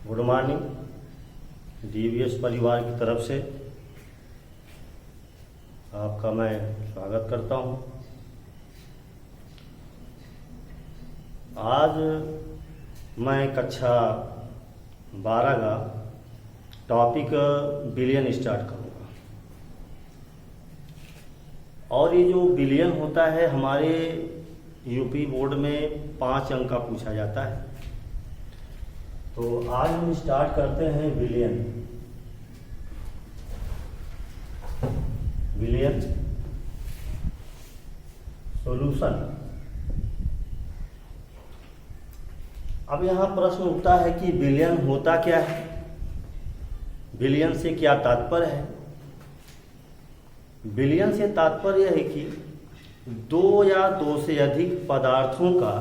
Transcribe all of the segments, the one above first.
Good morning. DVS परिवार की तरफ से आपका मैं स्वागत करता हूं। आज मैं कक्षा 12 का टॉपिक बिलियन स्टार्ट करूंगा। और ये जो बिलियन होता है हमारे यूपी बोर्ड में 5 अंक का पूछा जाता है। तो आज हम स्टार्ट करते हैं बिलियन। Billion solution. अब यहाँ प्रश्न उठता है कि बिलियन होता क्या है, बिलियन से क्या तात्पर्य है। बिलियन से तात्पर्य है कि 2 या 2 से अधिक पदार्थों का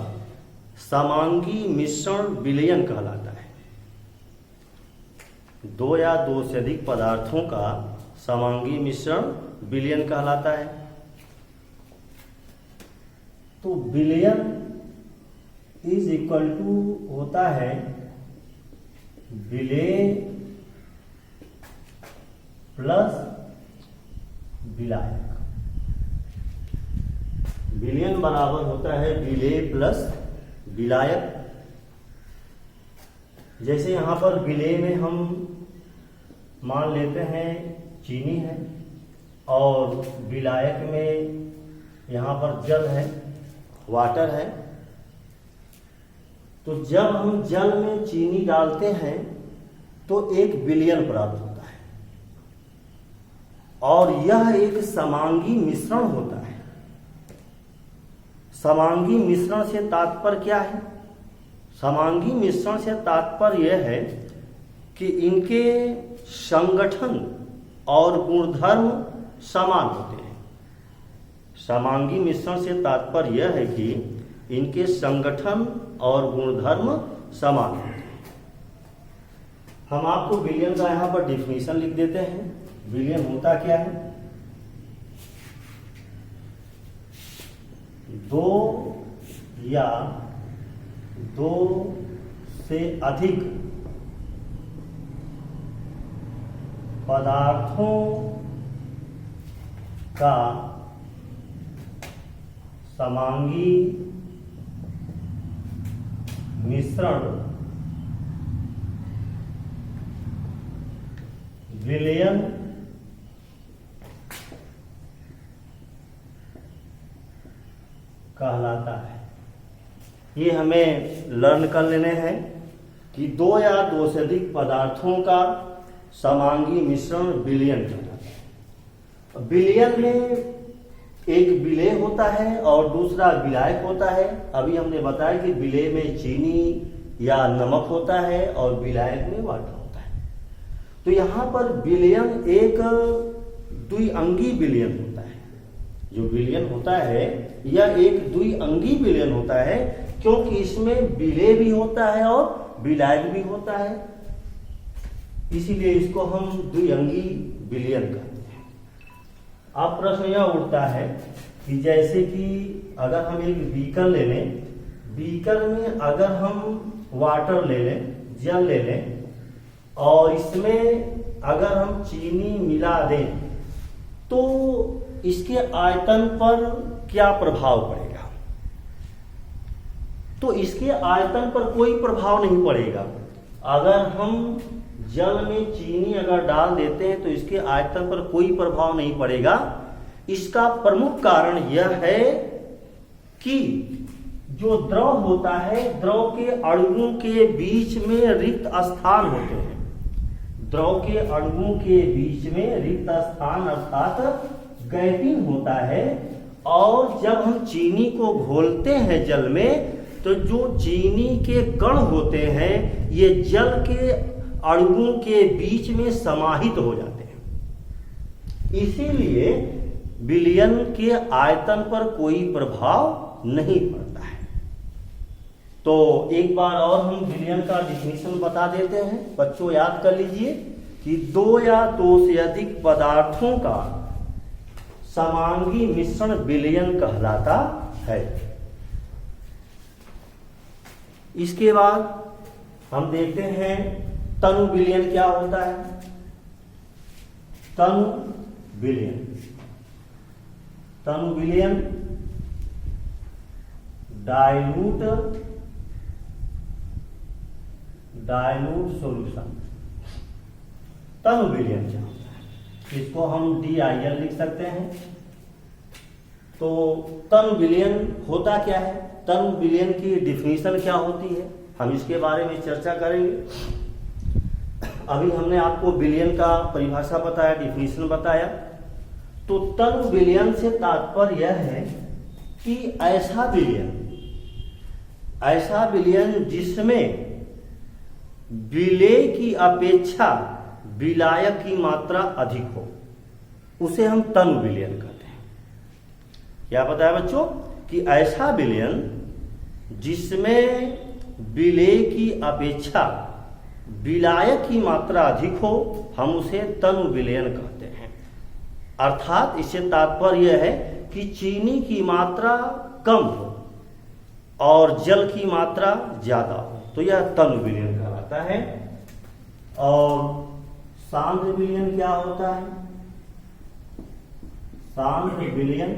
समांगी मिश्रण बिलियन कहलाता है। 2 या 2 से अधिक पदार्थों का समांगी मिश्रण बिलियन कहलाता है। तो बिलियन इज इक्वल टू होता है विलेय प्लस विलायक। बिलियन बराबर होता है विलेय प्लस विलायक। जैसे यहाँ पर विलेय में हम मान लेते हैं चीनी है और विलायक में यहाँ पर जल है, वाटर है। तो जब हम जल में चीनी डालते हैं तो 1 बिलियन प्राप्त होता है और यह एक समांगी मिश्रण होता है। समांगी मिश्रण से तात्पर्य क्या है? समांगी मिश्रण से तात्पर्य यह है कि इनके संगठन और गुणधर्म समान होते हैं। समांगी मिश्रण से तात्पर्य यह है कि इनके संगठन और गुणधर्म समान होते हैं। हम आपको बिलियन का यहाँ पर डिफिनीशन लिख देते हैं। बिलियन होता क्या है? 2 या 2 से अधिक पदार्थों का समांगी मिश्रण विलयन कहलाता है। ये हमें लर्न कर लेने हैं कि 2 या 2 से अधिक पदार्थों का समांगी मिश्रण विलयन कहलाता है। विलयन में एक विलेय होता है और दूसरा विलायक होता है। अभी हमने बताया कि विलेय में चीनी या नमक होता है और विलायक में वाटर होता है। तो यहाँ पर विलयन एक द्विअंगी विलयन होता है। जो विलयन होता है यह एक द्विअंगी विलयन होता है क्योंकि इसमें विलेय भी होता है और विलायक भी होता है, इसीलिए इसको हम द्विअंगी विलयन कहते हैं। अब प्रश्न यह उठता है कि जैसे कि अगर हम एक बीकर ले लें, बीकर में अगर हम वाटर ले लें, जल ले लें और इसमें अगर हम चीनी मिला दें तो इसके आयतन पर क्या प्रभाव पड़ेगा? तो इसके आयतन पर कोई प्रभाव नहीं पड़ेगा। अगर हम जल में चीनी अगर डाल देते हैं तो इसके आयतन पर कोई प्रभाव नहीं पड़ेगा। इसका प्रमुख कारण यह है कि जो द्रव होता है, द्रव के अणुओं के बीच में रिक्त स्थान होते हैं। द्रव के अणुओं के बीच में रिक्त स्थान अर्थात गैपिंग होता है। और जब हम चीनी को घोलते हैं जल में तो जो चीनी के कण होते हैं ये जल के अणुओं के बीच में समाहित हो जाते हैं। इसीलिए विलयन के आयतन पर कोई प्रभाव नहीं पड़ता है। तो एक बार और हम विलयन का डिफिनीशन बता देते हैं। बच्चों याद कर लीजिए कि 2 या 2 से अधिक पदार्थों का समांगी मिश्रण विलयन कहलाता है। इसके बाद हम देखते हैं तनु विलयन क्या होता है? तनु विलयन डाइल्यूट सॉल्यूशन, तनु विलयन क्या होता है? इसको हम DIL लिख सकते हैं। तो तनु विलयन होता क्या है, तनु विलयन की डिफिनीशन क्या होती है, हम इसके बारे में चर्चा करेंगे। अभी हमने आपको विलयन का परिभाषा बताया, डिफिनीशन बताया। तो तनु विलयन से तात्पर्य यह है कि ऐसा विलयन जिसमें विलेय की अपेक्षा विलायक की मात्रा अधिक हो, उसे हम तनु विलयन कहते हैं। क्या बताया बच्चों कि ऐसा विलयन जिसमें विलेय की अपेक्षा विलायक की मात्रा अधिक हो, हम उसे तनु विलयन कहते हैं। अर्थात इससे तात्पर्य यह है कि चीनी की मात्रा कम हो और जल की मात्रा ज्यादा हो, तो यह तनु विलयन कहलाता है। और सांद्र विलयन क्या होता है? सांद्र विलयन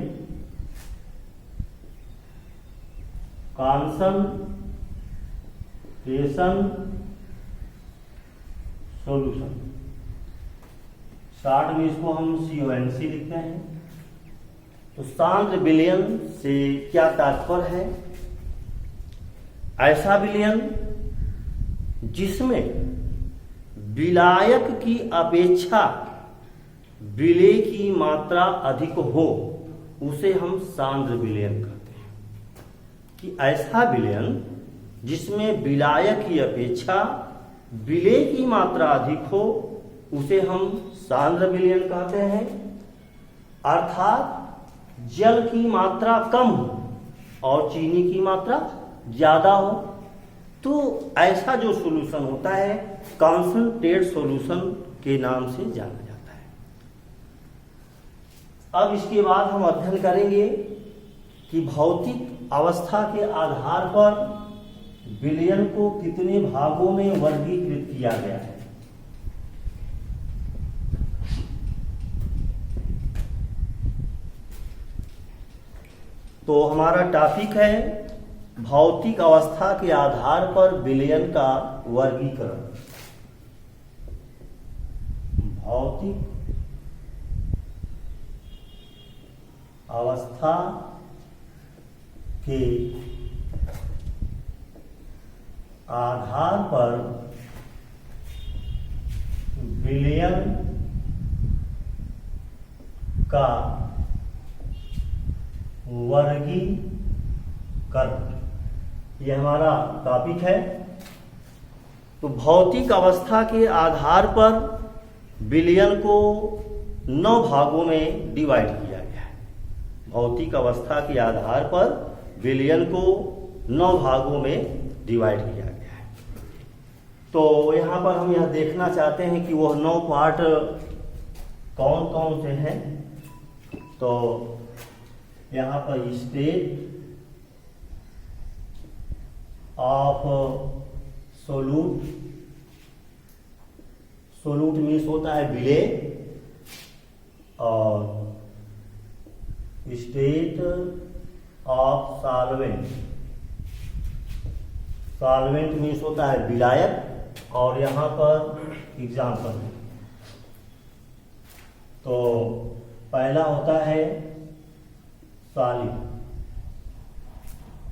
कॉन्सन्ट्रेशन सॉल्यूशन, शॉर्ट में इसको हम CONC लिखते हैं। तो सांद्र विलयन से क्या तात्पर्य है? ऐसा विलयन जिसमें विलायक की अपेक्षा विलेय की मात्रा अधिक हो, उसे हम सांद्र विलयन कहते हैं। कि ऐसा विलयन जिसमें विलायक की अपेक्षा विलेय की मात्रा अधिक हो, उसे हम सांद्र विलयन कहते हैं। अर्थात जल की मात्रा कम हो और चीनी की मात्रा ज्यादा हो, तो ऐसा जो सॉल्यूशन होता है कॉन्सन्ट्रेट सॉल्यूशन के नाम से जाना जाता है। अब इसके बाद हम अध्ययन करेंगे कि भौतिक अवस्था के आधार पर विलयन को कितने भागों में वर्गीकृत किया गया है। तो हमारा टॉपिक है भौतिक अवस्था के आधार पर विलयन का वर्गीकरण। भौतिक अवस्था के आधार पर विलयन का वर्गीकरण, यह हमारा टॉपिक है। तो भौतिक अवस्था के आधार पर विलयन को 9 भागों में डिवाइड किया गया है। भौतिक अवस्था के आधार पर विलयन को 9 भागों में डिवाइड किया गया है। तो यहाँ पर हम यह देखना चाहते हैं कि वह 9 पार्ट कौन कौन से हैं। तो यहाँ पर स्टेट ऑफ सोलूट, सोलूट मीन्स होता है विलेय, और state of solvent, solvent means होता है विलायक, और यहाँ पर एग्जाम्पल है। तो पहला होता है सॉलिड,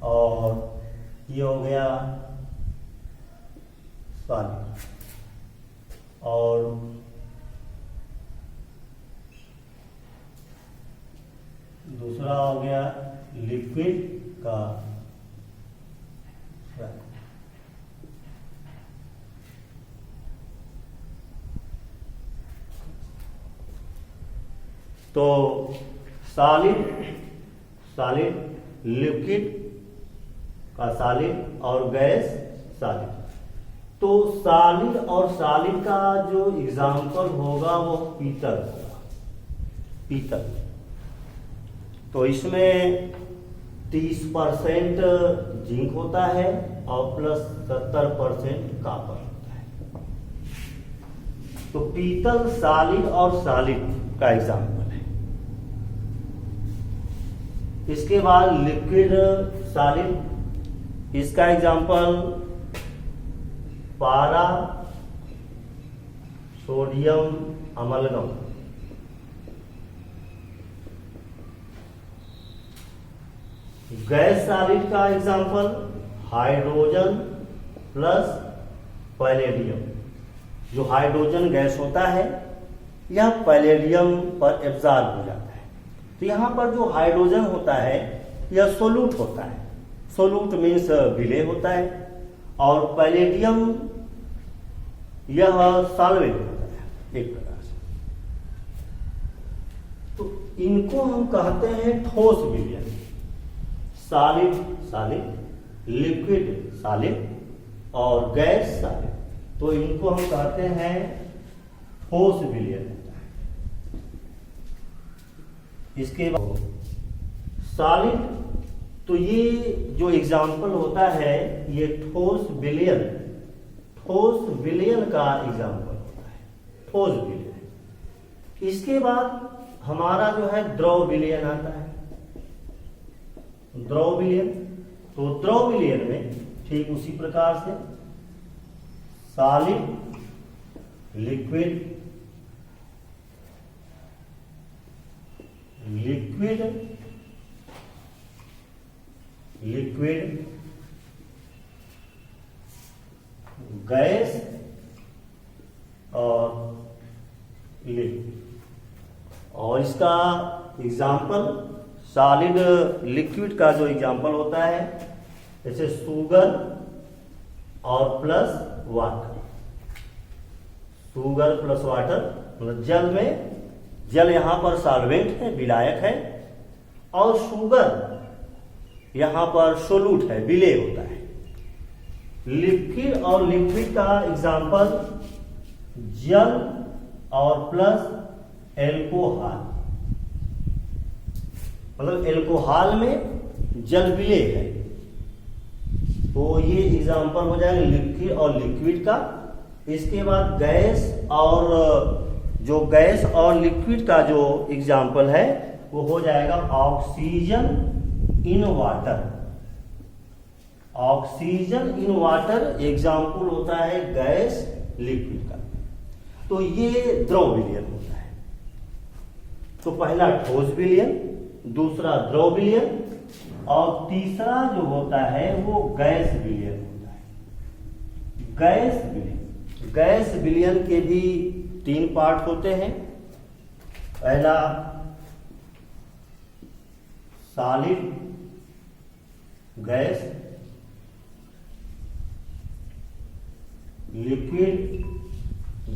और ये हो गया सॉलिड, और दूसरा हो गया लिक्विड का, तो सॉलिड, सॉलिड, लिक्विड का सॉलिड, और गैस सॉलिड। तो सॉलिड और सॉलिड का जो एग्जाम्पल होगा वो पीतल होगा, पीतल। तो इसमें 30% जिंक होता है और प्लस 70% कॉपर होता है। तो पीतल सॉलिड और सॉलिड का एग्जाम्पल है। इसके बाद लिक्विड सॉलिड, इसका एग्जाम्पल पारा सोडियम अमलगम। गैस सॉलिड का एग्जाम्पल हाइड्रोजन प्लस पैलेडियम। जो हाइड्रोजन गैस होता है यह पैलेडियम पर एब्जॉर्ब हो जाता है। तो यहाँ पर जो हाइड्रोजन होता है यह सोलूट होता है। सोलूट मीन्स विलेय होता है, और पैलेडियम यह सॉल्वेंट होता है एक प्रकार से। तो इनको हम कहते हैं ठोस विलयन। सॉलिड सॉलिड, लिक्विड सॉलिड और गैस सॉलिड, तो इनको हम कहते हैं ठोस विलयन। इसके बाद सॉलिड, तो ये जो एग्जाम्पल होता है ये ठोस विलयन, ठोस विलयन का एग्जाम्पल होता है, ठोस विलयन। इसके बाद हमारा जो है द्रव विलयन आता है। द्रव विलयन, तो द्रव विलयन में ठीक उसी प्रकार से solid, liquid, liquid, liquid, gas और लिक्विड। और इसका एग्जाम्पल सॉलिड लिक्विड का जो एग्जाम्पल होता है जैसे शुगर और plus water. Sugar plus water मतलब जल में, जल यहाँ पर सॉल्वेंट है, विलायक है, और शुगर यहाँ पर सोलूट है, विलेय होता है। लिक्विड और लिक्विड का एग्जाम्पल जल और प्लस एल्कोहल, मतलब एल्कोहल में जल विलेय है। तो ये एग्जाम्पल हो जाएगा लिक्विड और लिक्विड का। इसके बाद गैस, और जो गैस और लिक्विड का जो एग्जाम्पल है वो हो जाएगा oxygen in water. Oxygen in water example होता है गैस लिक्विड का। तो ये द्रव विलयन होता है। तो पहला ठोस विलयन, दूसरा द्रव विलयन, और तीसरा जो होता है वो गैस विलयन होता है। गैस विलयन, गैस विलयन के भी 3 पार्ट होते हैं। पहला solid gas, liquid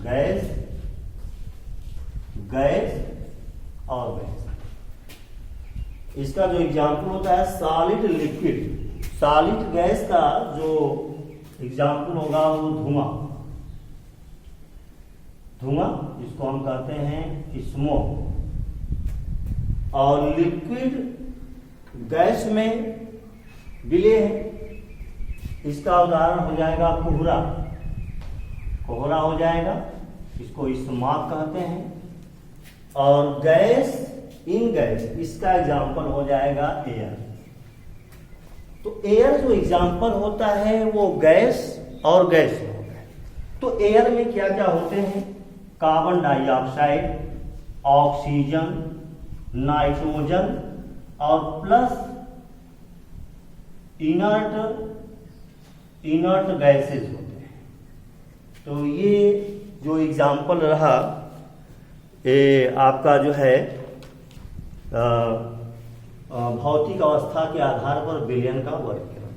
gas, gas और गैस। इसका जो एग्जाम्पल होता है सॉलिड लिक्विड, सॉलिड गैस का जो एग्जाम्पल होगा वो धुआं, धुआं जिसको हम कहते हैं स्मोक। और लिक्विड गैस में विलेय है, इसका उदाहरण हो जाएगा कोहरा, कोहरा हो जाएगा, इसको स्मॉग कहते हैं। और गैस इन गैस, इसका एग्जाम्पल हो जाएगा एयर। तो एयर जो एग्जाम्पल होता है वो गैस और गैस होता है। तो एयर में क्या क्या होते हैं? कार्बन डाइऑक्साइड, ऑक्सीजन, नाइट्रोजन और प्लस इनर्ट गैसेज होते हैं। तो ये जो एग्जाम्पल रहा ये आपका जो है भौतिक अवस्था के आधार पर विलयन का वर्गीकरण।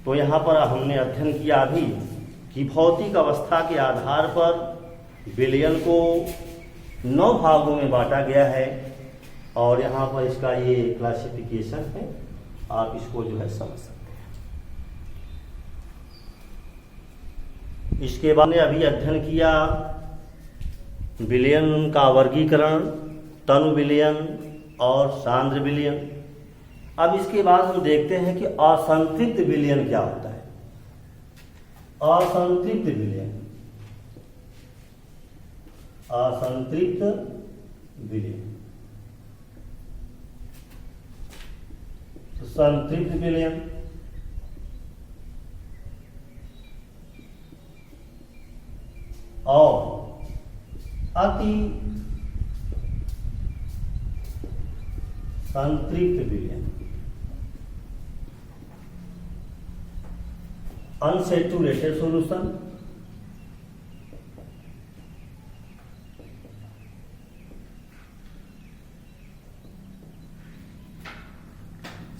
तो यहाँ पर हमने अध्ययन किया अभी कि भौतिक अवस्था के आधार पर विलयन को 9 भागों में बांटा गया है, और यहाँ पर इसका ये क्लासिफिकेशन है, आप इसको जो है समझ सकते हैं। इसके बाद में अभी अध्ययन किया विलयन का वर्गीकरण, तनु विलयन और सांद्र विलयन। अब इसके बाद हम देखते हैं कि असंतृप्त विलयन क्या होता है। असंतृप्त विलयन, असंतृप्त विलयन। संतृप्त विलयन और अति संतृप्त विलयन, unsaturated solution,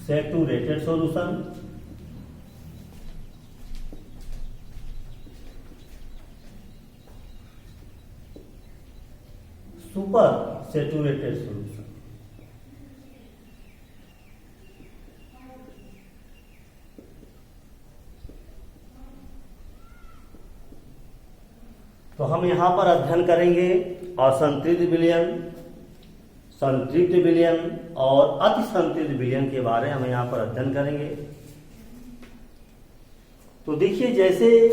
saturated solution, super saturated solution. तो हम यहां पर अध्ययन करेंगे असंतृप्त विलयन, संतृप्त विलयन और अति संतृप्त विलयन के बारे में हम यहां पर अध्ययन करेंगे। तो देखिए, जैसे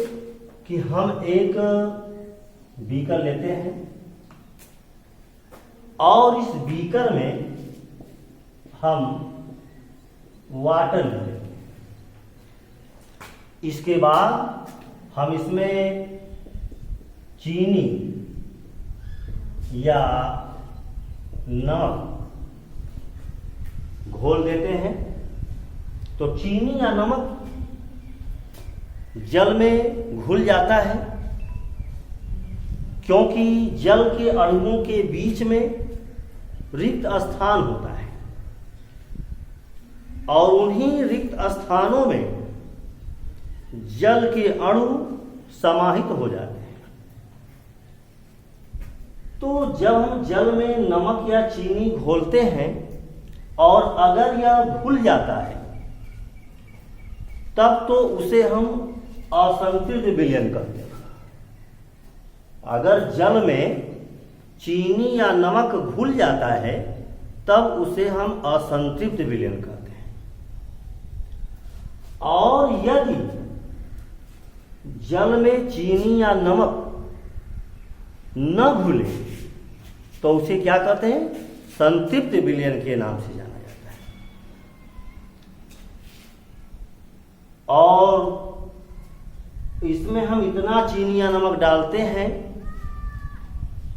कि हम एक बीकर लेते हैं और इस बीकर में हम वाटर लेते हैं, इसके बाद हम इसमें चीनी या नमक घोल देते हैं। तो चीनी या नमक जल में घुल जाता है, क्योंकि जल के अणुओं के बीच में रिक्त स्थान होता है और उन्हीं रिक्त स्थानों में जल के अणु समाहित हो जाते हैं। तो जब हम जल में नमक या चीनी घोलते हैं और अगर यह घुल जाता है, तब तो उसे हम असंतृप्त विलयन कहते हैं। अगर जल में चीनी या नमक घुल जाता है, तब उसे हम असंतृप्त विलयन कहते हैं। और यदि जल में चीनी या नमक न घुले, तो उसे क्या कहते हैं? संतृप्त विलयन के नाम से जाना जाता है। और इसमें हम इतना चीनी या नमक डालते हैं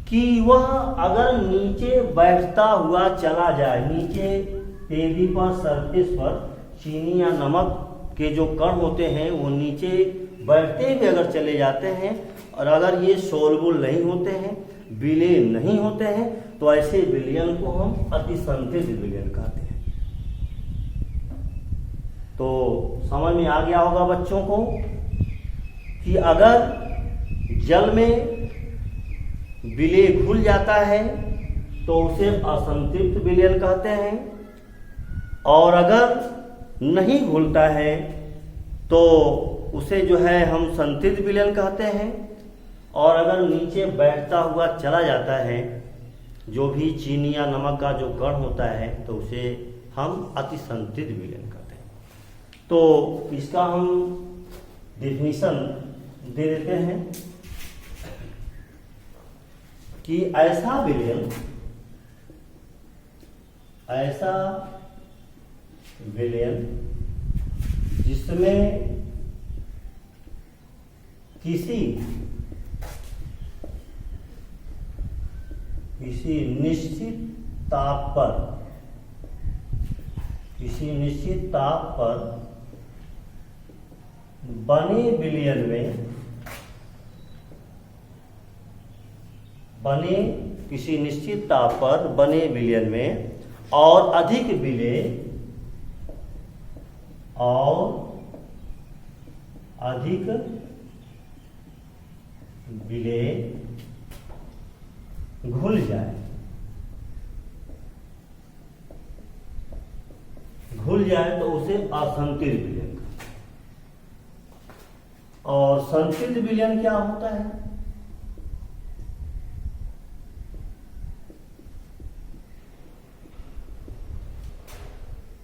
कि वह अगर नीचे बैठता हुआ चला जाए, नीचे पेड़ी पर, सरफेस पर चीनी या नमक के जो कण होते हैं वो नीचे बैठते हुए अगर चले जाते हैं और अगर ये सोलबुल नहीं होते हैं, विलय नहीं होते हैं, तो ऐसे विलयन को हम अति संतृप्त विलयन कहते हैं। तो समझ में आ गया होगा बच्चों को कि अगर जल में विलय घुल जाता है तो उसे असंतृप्त विलयन कहते हैं, और अगर नहीं घुलता है तो उसे जो है हम संतृप्त विलयन कहते हैं, और अगर नीचे बैठता हुआ चला जाता है जो भी चीनी या नमक का जो कण होता है, तो उसे हम अति संतृप्त विलयन कहते हैं। तो इसका हम डेफिनेशन दे देते हैं कि ऐसा विलयन जिसमें किसी निश्चित ताप पर बने विलयन में किसी निश्चित ताप पर बने विलयन में और अधिक विलय घुल जाए तो उसे असंतृप्त विलयन कहते हैं। और संतृप्त विलयन क्या होता है?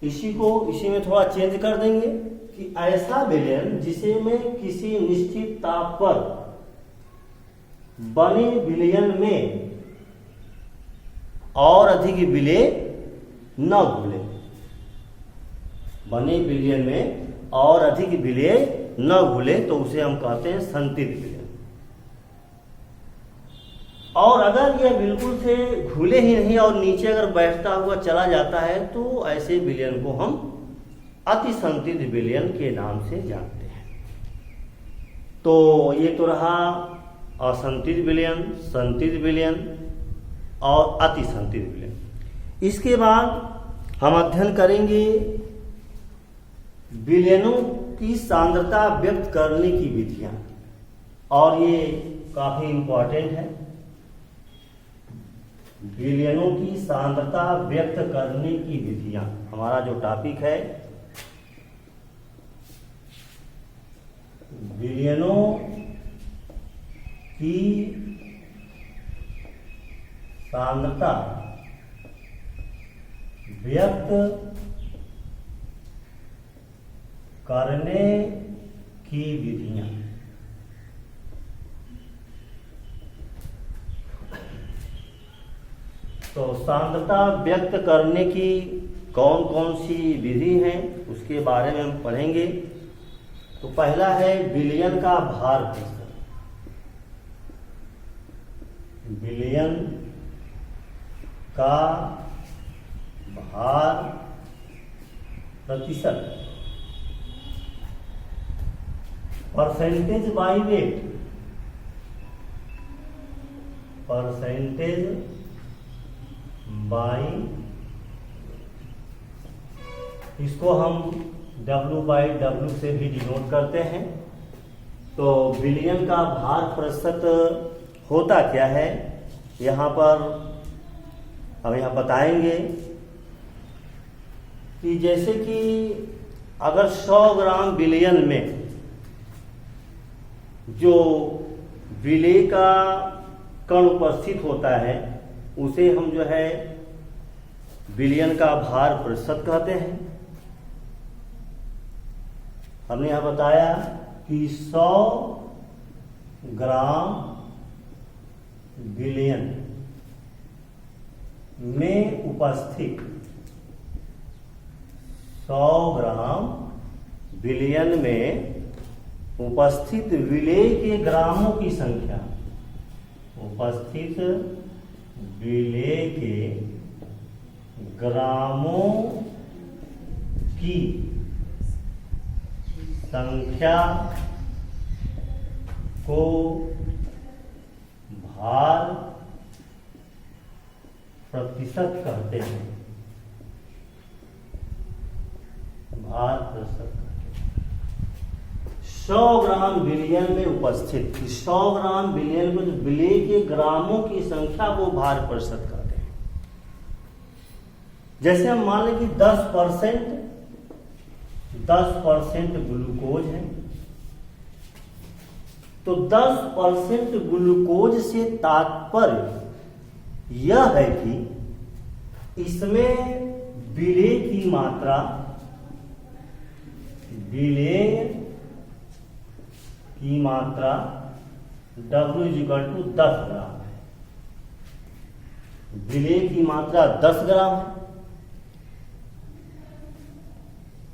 इसी में थोड़ा चेंज कर देंगे कि ऐसा विलयन जिसे में किसी निश्चित ताप पर बने विलयन में और अधिक विलेय न घुले। बने विलयन में और अधिक विलेय न घुले तो उसे हम कहते हैं संतित विलयन। और अगर यह बिल्कुल से घुले ही नहीं और नीचे अगर बैठता हुआ चला जाता है तो ऐसे विलयन को हम अतिसंतित विलयन के नाम से जानते हैं। तो ये तो रहा असंतित विलयन, संतित विलयन और अतिसंतित विलयन। इसके बाद हम अध्ययन करेंगे विलयनों की सांद्रता व्यक्त करने की विधियां, और ये काफी इंपॉर्टेंट है। विलयनों की सांद्रता व्यक्त करने की विधियां हमारा जो टॉपिक है, विलयनों की सांद्रता व्यक्त करने की विधियां। तो सांद्रता व्यक्त करने की कौन कौन सी विधि हैं उसके बारे में हम पढ़ेंगे। तो पहला है विलयन का भार प्रतिशत। विलयन का भार प्रतिशत, percentage by wait, percentage by, इसको हम W/W से भी डिनोट करते हैं। तो विलयन का भार प्रतिशत होता क्या है, यहाँ पर हम यहाँ बताएंगे कि जैसे कि अगर 100 ग्राम विलयन में जो विलेय का कण उपस्थित होता है उसे हम जो है विलयन का भार प्रतिशत कहते हैं। हमने यहां बताया कि 100 ग्राम विलयन में उपस्थित, 100 ग्राम विलयन में उपस्थित विलेय के ग्रामों की संख्या, उपस्थित विलेय के ग्रामों की संख्या को भार प्रतिशत कहते हैं। भार प्रतिशत 100 ग्राम विलयन में उपस्थित, 100 ग्राम विलयन में विलेय के ग्रामों की संख्या को भार प्रतिशत कहते हैं। जैसे हम मान लें कि 10% ग्लूकोज है, तो 10% ग्लूकोज से तात्पर्य यह है कि इसमें विलेय की मात्रा, विलेय की मात्रा W = 10 ग्राम है। विलेय की मात्रा 10 ग्राम है।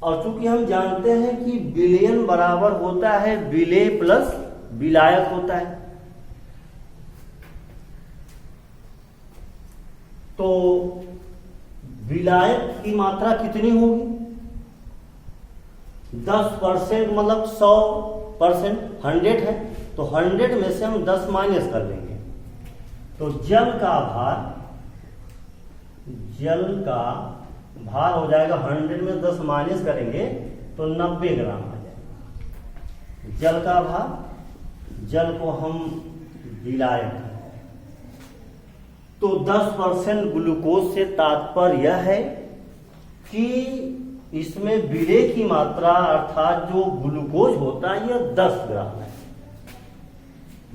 और चूंकि हम जानते हैं कि विलयन बराबर होता है विलेय प्लस विलायक होता है, तो विलायक की मात्रा कितनी होगी? 10% मतलब 100%, 100 है, तो 100 में से हम 10 माइनस कर लेंगे, तो जल का भार हो जाएगा 100 में 10 माइनस करेंगे तो 90 ग्राम आ जाएगा जल का भार। जल को हम विलायक, तो 10% ग्लूकोज से तात्पर्य यह है कि इसमें विलेय की मात्रा अर्थात जो ग्लूकोज होता है यह 10 ग्राम है।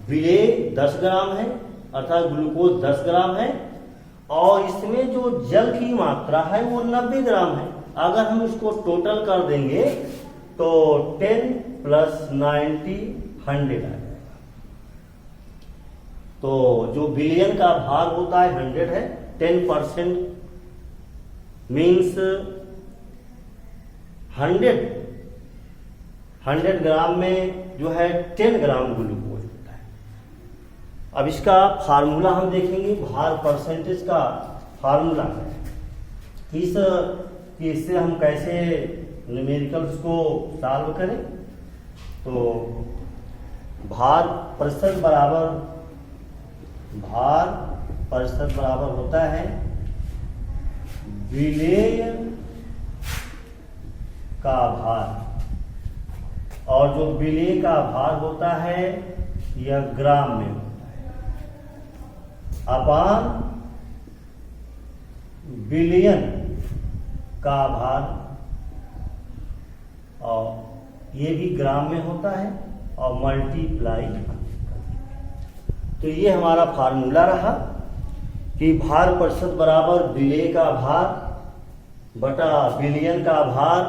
विलेय 10 ग्राम है अर्थात ग्लूकोज 10 ग्राम है, और इसमें जो जल की मात्रा है वो 90 ग्राम है। अगर हम इसको टोटल कर देंगे तो 10 + 90 100 आ जाएगा। तो जो बिलियन का भाग होता है 100 है, 10% मीन्स 100 ग्राम में जो है 10 ग्राम ग्लूकोज होता है। अब इसका फार्मूला हम देखेंगे, भार परसेंटेज का फार्मूला है इससे हम कैसे न्यूमेरिकल्स को सॉल्व करें। तो भार प्रतिशत बराबर होता है विलेय का भार, और जो विलेय का भार होता है यह ग्राम में होता है, अपान बिलियन का भार, और ये भी ग्राम में होता है, और मल्टीप्लाई। तो ये हमारा फार्मूला रहा कि भार प्रतिशत बराबर विलेय का भार बटा बिलियन का भार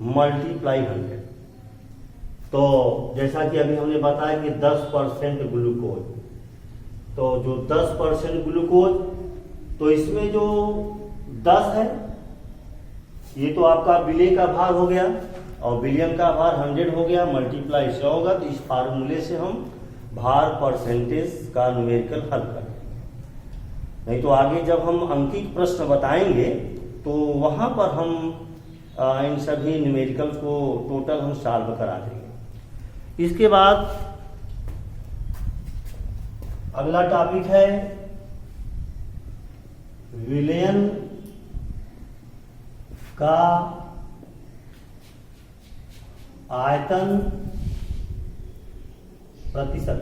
मल्टीप्लाई 100। तो जैसा कि अभी हमने बताया कि 10% ग्लूकोज, तो जो 10% ग्लूकोज, तो इसमें जो 10 है ये तो आपका विलेय का भार हो गया, और बिलियन का भार 100 हो गया, मल्टीप्लाई 100 होगा। तो इस फार्मूले से हम भार परसेंटेज का न्यूमेरिकल हल करें। नहीं तो आगे जब हम अंकित प्रश्न बताएंगे तो वहां पर हम इन सभी न्यूमेरिकल को टोटल हम सॉल्व करा देंगे। इसके बाद अगला टॉपिक है विलयन का आयतन प्रतिशत।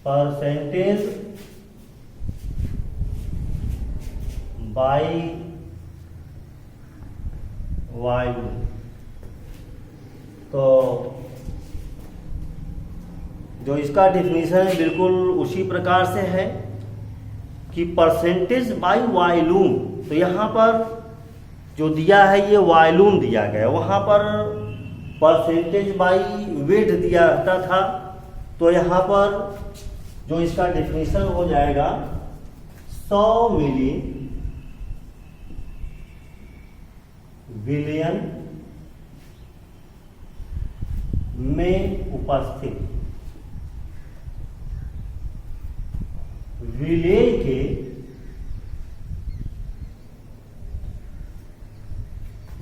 Percentage by volume. तो जो इसका डिफिनीशन है बिल्कुल उसी प्रकार से है कि परसेंटेज बाई वॉल्यूम। तो यहाँ पर जो दिया है ये वॉल्यूम दिया गया, वहाँ पर परसेंटेज बाई वेट दिया रहता था। तो यहाँ पर जो इसका डेफिनेशन हो जाएगा 100 मिली बिलियन में उपस्थित विलेय के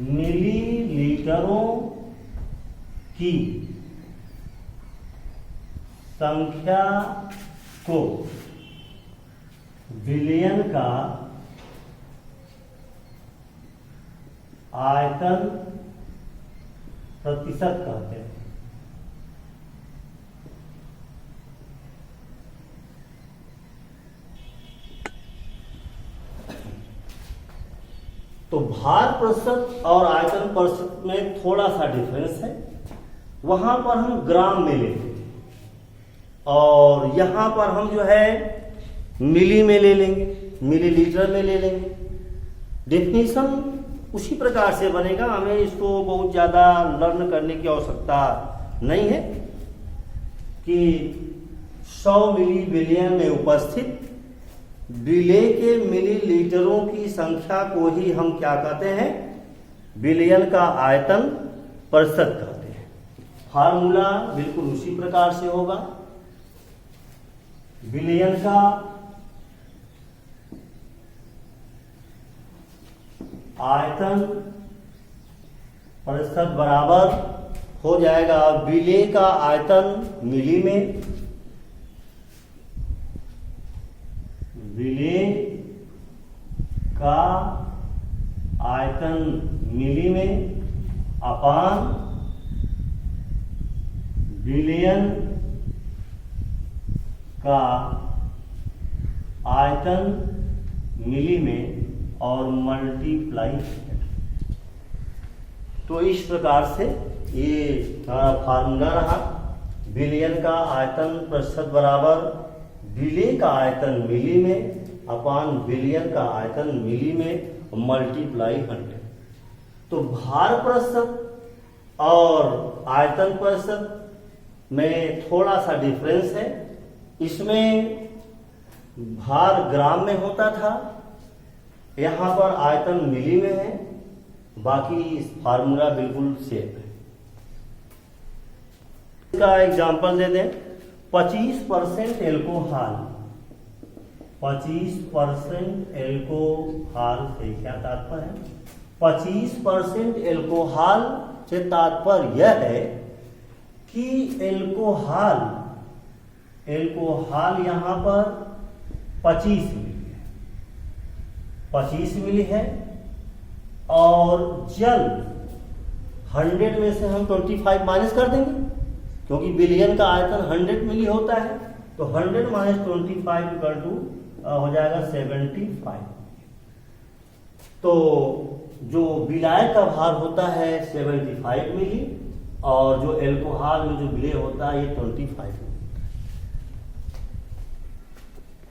मिलीलीटरों की संख्या को बिलियन का आयतन प्रतिशत कहते हैं। तो भार प्रतिशत और आयतन प्रतिशत में थोड़ा सा डिफरेंस है। वहां पर हम ग्राम में लेते थे और यहां पर हम जो है मिली में ले लेंगे, मिलीलीटर में ले लेंगे। डेफिनेशन उसी प्रकार से बनेगा, हमें इसको बहुत ज्यादा लर्न करने की आवश्यकता नहीं है कि 100 मिली बिलियन में उपस्थित विलेय के मिलीलीटरों की संख्या को ही हम क्या कहते हैं, बिलियन का आयतन प्रतिशत कहते हैं। फार्मूला बिल्कुल उसी प्रकार से होगा, बिलियन का आयतन प्रतिशत बराबर हो जाएगा विलेय का आयतन मिली में, विलेय का आयतन मिली में अपान बिलियन का आयतन मिली में और मल्टीप्लाई। तो इस प्रकार से ये फार्मूला रहा, बिलियन का आयतन प्रतिशत बराबर विलेय का आयतन मिली में अपान बिलियन का आयतन मिली में मल्टीप्लाई 100। तो भार प्रतिशत और आयतन प्रतिशत में थोड़ा सा डिफरेंस है। इसमें भार ग्राम में होता था, यहां पर आयतन मिली में है। बाकी फार्मूला बिल्कुल सेम है। इसका एग्जांपल दे दें, 25% एल्कोहल, 25% एल्कोहल से क्या तात्पर्य है? 25% एल्कोहल से तात्पर्य यह है कि एल्कोहल यहां पर 25 मिली है, 25 मिली है। और जल 100 में से हम 25 माइनस कर देंगे, क्योंकि बिलियन का आयतन 100 मिली होता है। तो 100 माइनस 25 इक्वल टू हो जाएगा 75। तो जो विलायक का भार होता है 75 मिली, और जो एल्कोहल में जो विलेय होता है ये 25 मिली।